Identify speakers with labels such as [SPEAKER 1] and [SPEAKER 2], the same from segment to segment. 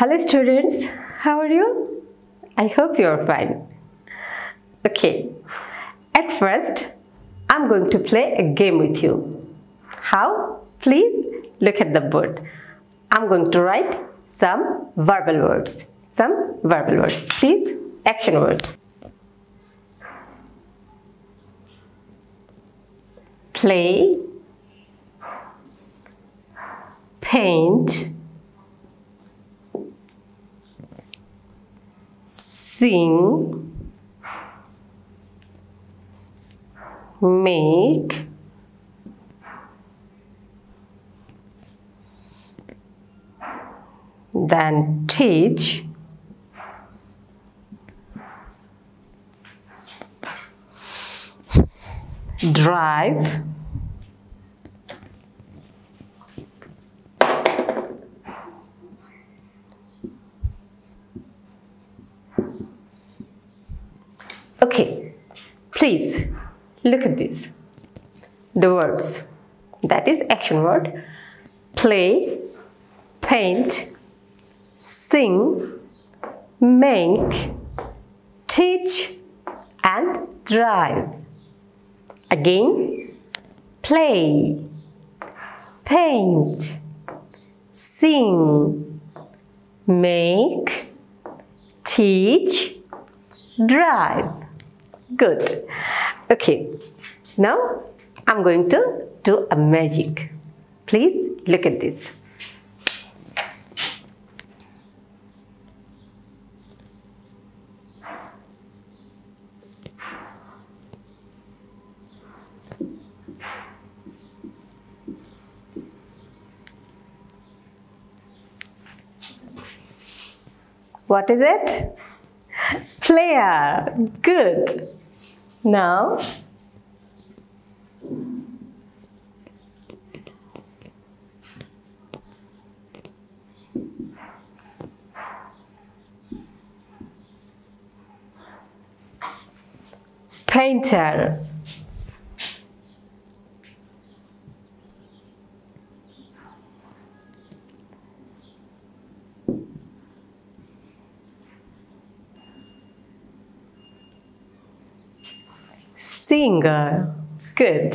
[SPEAKER 1] Hello students, how are you? I hope you are fine. Okay, at first I'm going to play a game with you. How? Please look at the board. I'm going to write some verbal words. Please, action words. Play, paint, sing, make, then teach, drive, okay, please look at this. The words, that is action word. Play, paint, sing, make, teach and drive. Again, play, paint, sing, make, teach, drive. Good. Okay, now I'm going to do a magic. Please look at this. What is it? Player. Good. Now, painter. Singer. Good.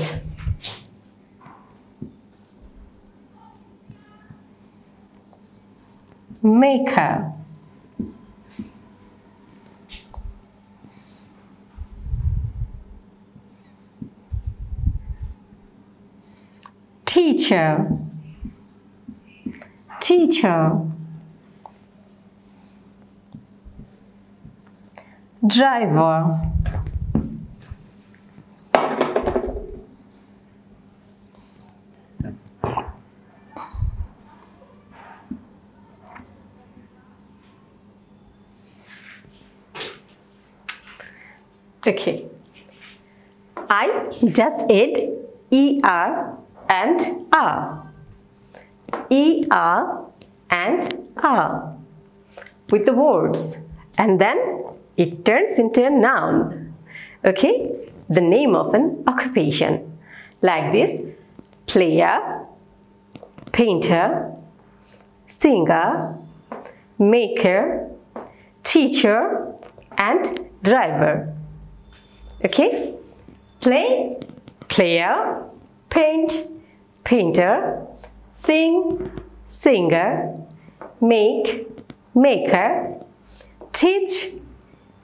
[SPEAKER 1] Maker. Teacher. Driver. Okay, I just add ER and R. ER and R with the words, and then it turns into a noun. Okay, the name of an occupation. Like this: player, painter, singer, maker, teacher and driver. Okay, play, player, paint, painter, sing, singer, make, maker, teach,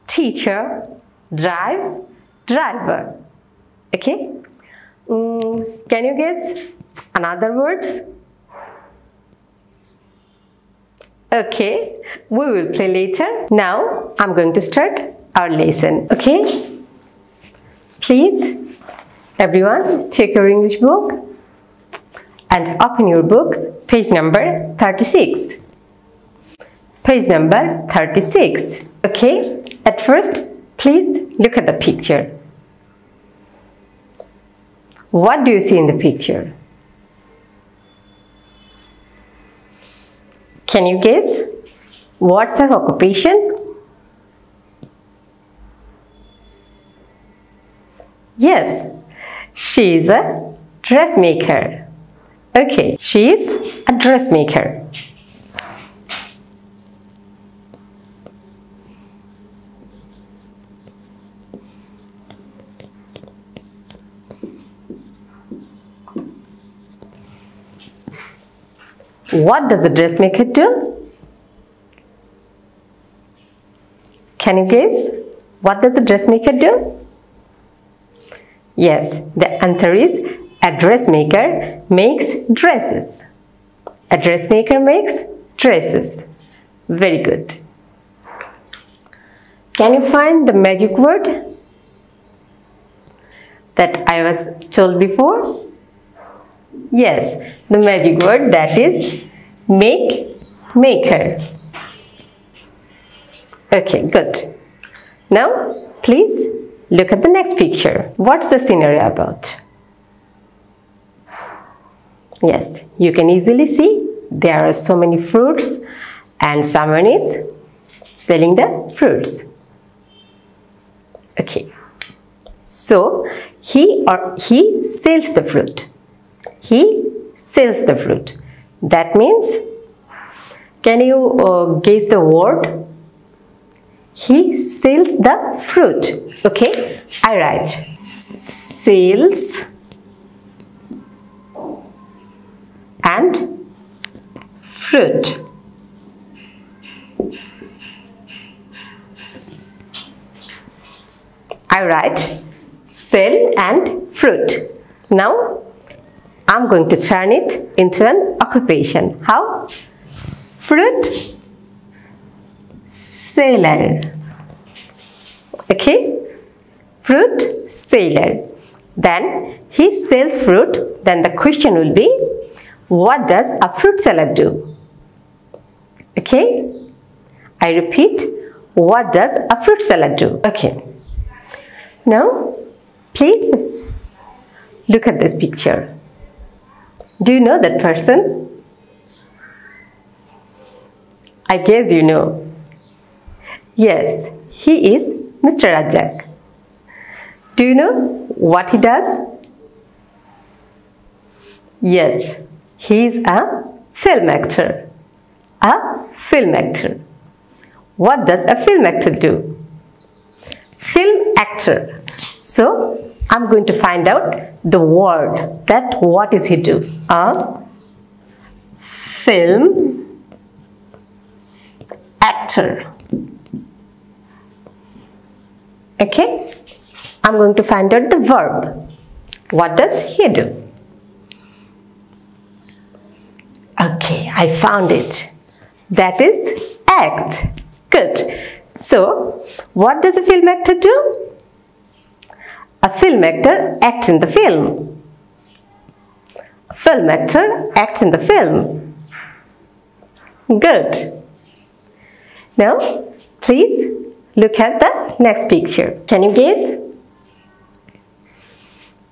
[SPEAKER 1] teacher, drive, driver. Okay, can you guess another words? Okay, we will play later. Now I'm going to start our lesson. Okay, please everyone check your English book and open your book, page number 36. Page number 36. Okay, at first please look at the picture. What do you see in the picture? Can you guess? What's her occupation? Yes, she is a dressmaker. Okay, she is a dressmaker. What does the dressmaker do? Can you guess? What does the dressmaker do? Yes, the answer is a dressmaker makes dresses. A dressmaker makes dresses. Very good. Can you find the magic word that I was told before? Yes, the magic word, that is make, maker. Okay, good. Now, please look at the next picture. What's the scenery about? Yes, you can easily see there are so many fruits and someone is selling the fruits. Okay, so he sells the fruit. He sells the fruit. That means, can you guess the word? He sells the fruit. Okay, I write sales and fruit. I write sell and fruit. Now I'm going to turn it into an occupation. How? Fruit seller. Okay, fruit seller. Then he sells fruit. Then the question will be, what does a fruit seller do? Okay, I repeat, what does a fruit seller do? Okay, now please look at this picture. Do you know that person? I guess you know. Yes, he is Mr. Razzak. Do you know what he does? Yes, he is a film actor. A film actor. What does a film actor do? Film actor. So, I'm going to find out the word that what does he do? A film actor. Okay, I'm going to find out the verb. What does he do? Okay, I found it. That is act. Good. So, what does a film actor do? A film actor acts in the film. A film actor acts in the film. Good. Now, please look at the next picture. Can you guess?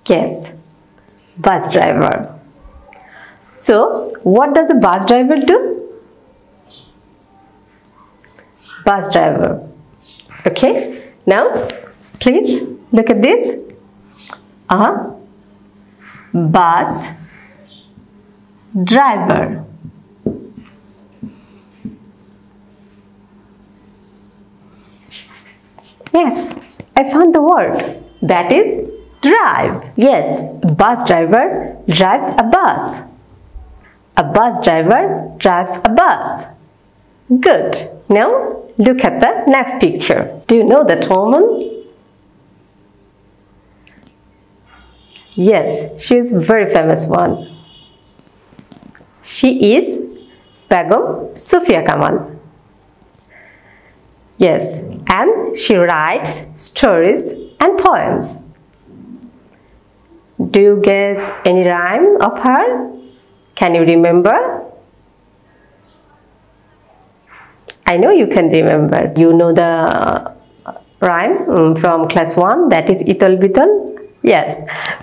[SPEAKER 1] Yes, bus driver. So, what does a bus driver do? Bus driver. Okay, now please look at this. A bus driver. Yes, I found the word. That is drive. Yes, a bus driver drives a bus. A bus driver drives a bus. Good. Now look at the next picture. Do you know that woman? Yes, she is a very famous one. She is Begum Sufia Kamal. Yes, and she writes stories and poems. Do you get any rhyme of her? Can you remember? I know you can remember. You know the rhyme from class 1, that is Itol Bitol. Yes,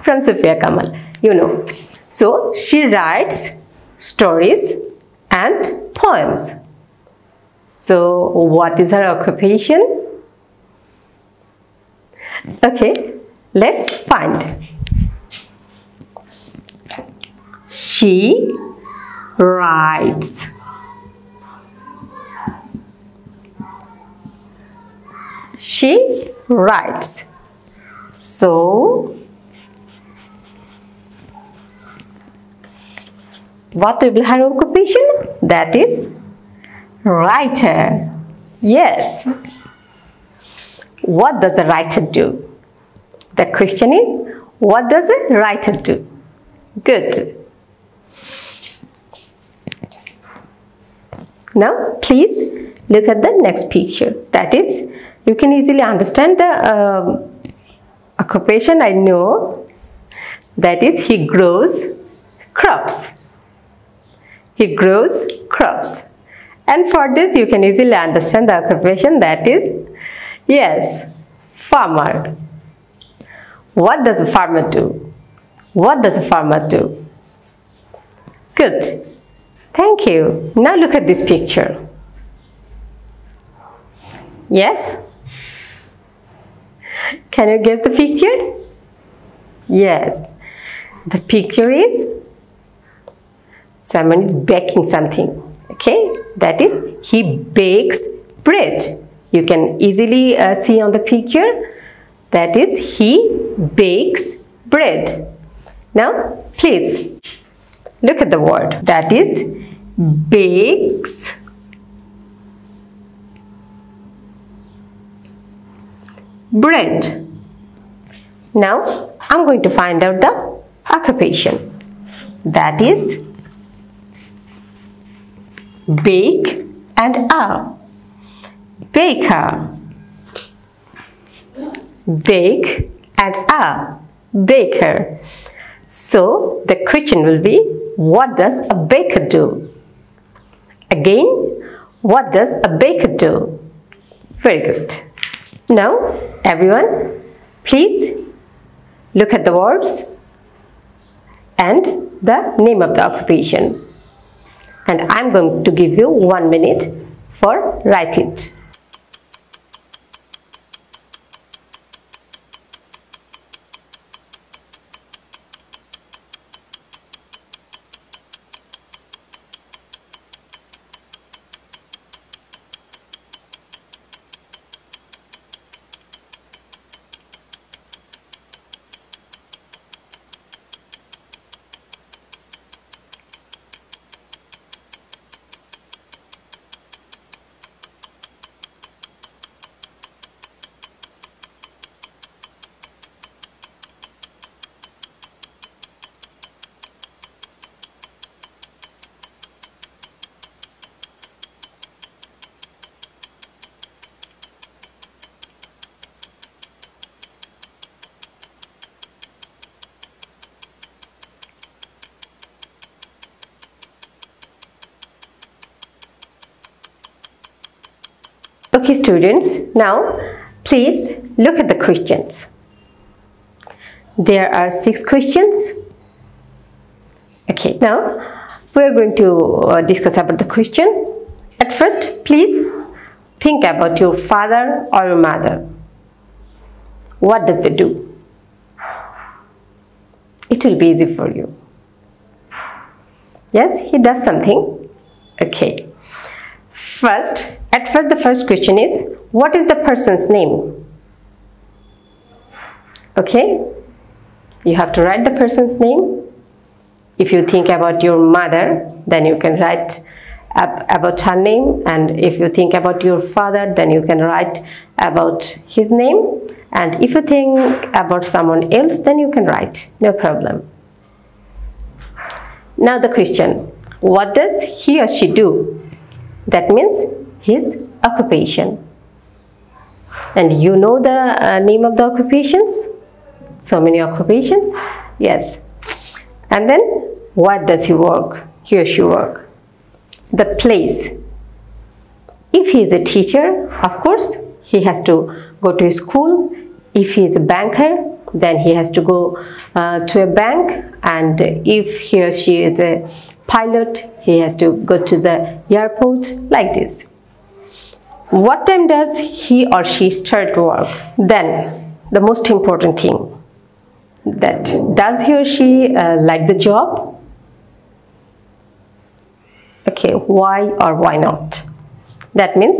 [SPEAKER 1] from Sufia Kamal. You know. So, she writes stories and poems. So, what is her occupation? Okay, let's find. She writes. She writes. So, What will be her occupation? That is writer. Yes. What does a writer do? The question is, what does a writer do? Good. Now, please look at the next picture. That is, you can easily understand the occupation, I know. That is, he grows crops. He grows crops. And for this, you can easily understand the occupation, that is, yes, farmer. What does a farmer do? What does a farmer do? Good. Thank you. Now look at this picture. Yes? Can you guess the picture? Yes. The picture is someone is baking something. Okay? That is, he bakes bread. You can easily see on the picture. That is, he bakes bread. Now, please look at the word. That is, bakes bread. Now, I'm going to find out the occupation. That is, bake and a baker. Bake and a baker. So the question will be, what does a baker do? Again, what does a baker do? Very good. Now, everyone, please look at the words and the name of the occupation. And I'm going to give you 1 minute for write it. Okay, students, now please look at the questions. There are 6 questions. Okay, now we are going to discuss about the question. At first, please think about your father or your mother. What does they do? It will be easy for you. Yes, he does something. Okay. At first, the first question is, what is the person's name? Okay, you have to write the person's name. If you think about your mother, then you can write about her name, and if you think about your father, then you can write about his name, and if you think about someone else, then you can write, no problem. Now the question, what does he or she do? That means his occupation. And you know the name of the occupations? So many occupations? Yes. And then, what does he work? He or she work? The place. If he is a teacher, of course, he has to go to school. If he is a banker, then he has to go to a bank. And if he or she is a pilot, he has to go to the airport, like this. What time does he or she start work? Then, the most important thing, that does he or she like the job? Okay, why or why not? That means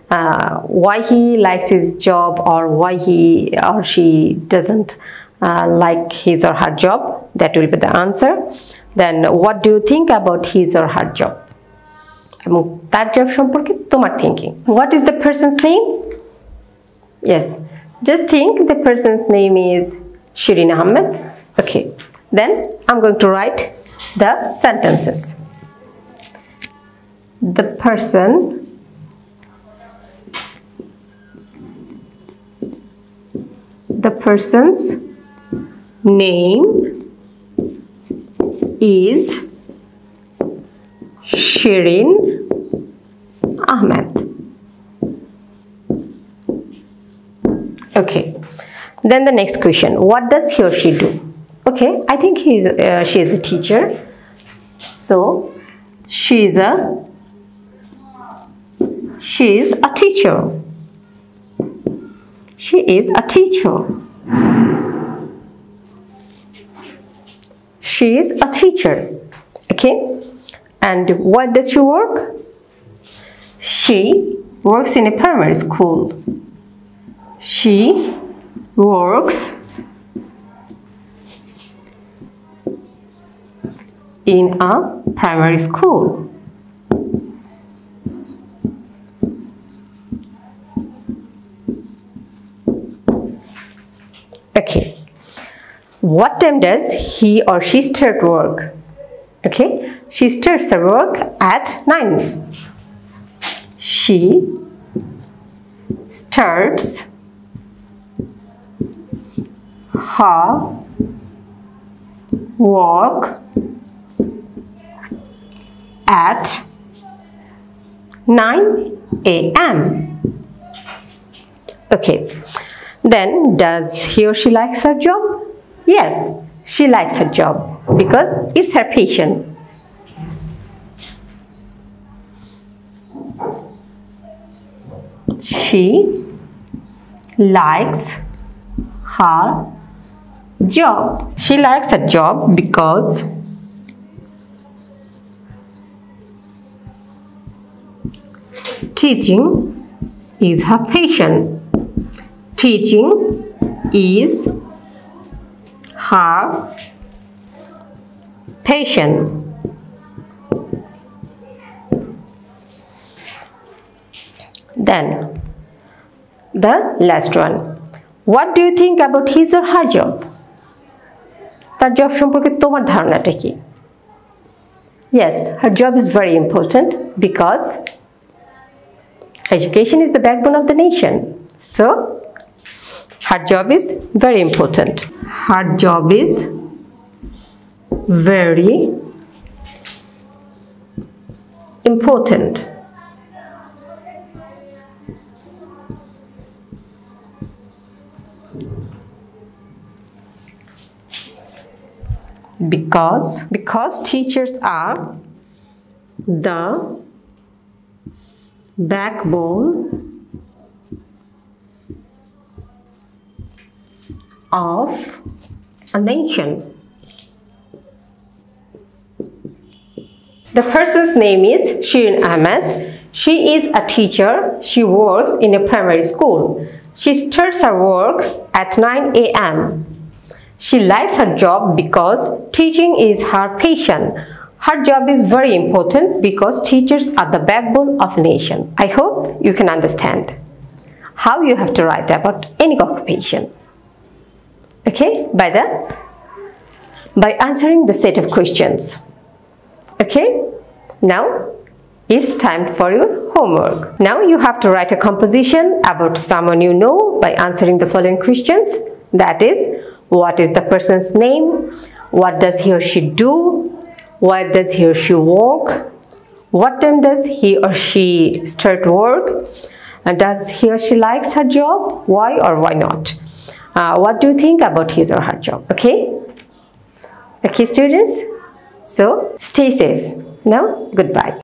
[SPEAKER 1] why he likes his job or why he or she doesn't like his or her job. That will be the answer. Then what do you think about his or her job? এবং তার job সম্পর্কে তোমার thinking. What is the person's name? Yes, just think the person's name is Shirin Ahmed. Okay, then I'm going to write the sentences. The person's name is Shirin Ahmed. Okay, then the next question, what does he or she do? Okay, I think she is a teacher, so she is a teacher. She is a teacher. She is a teacher. Okay, and what does she work? She works in a primary school. She works in a primary school. Okay, what time does he or she start work? Okay, she starts her work at 9. She starts her work at 9 a.m. Okay, then does he or she likes her job? Yes, she likes her job because it's her passion. She likes her job. She likes her job because teaching is her passion. Teaching is her passion. Then the last one, what do you think about his or her job? তার job সম্পর্কে তোমার ধারণাটা কি? Yes, her job is very important because education is the backbone of the nation. So her job is very important. Her job is very important. Because teachers are the backbone of a nation. The person's name is Shirin Ahmed. She is a teacher. She works in a primary school. She starts her work at 9 a.m. She likes her job because teaching is her passion. Her job is very important because teachers are the backbone of a nation. I hope you can understand how you have to write about any occupation. Okay, by answering the set of questions. Okay, now it's time for your homework. Now you have to write a composition about someone you know by answering the following questions. That is, what is the person's name? What does he or she do? Where does he or she work? What time does he or she start work? Does he or she likes her job? Why or why not? What do you think about his or her job? Okay? Okay, students? So, stay safe. Now, goodbye.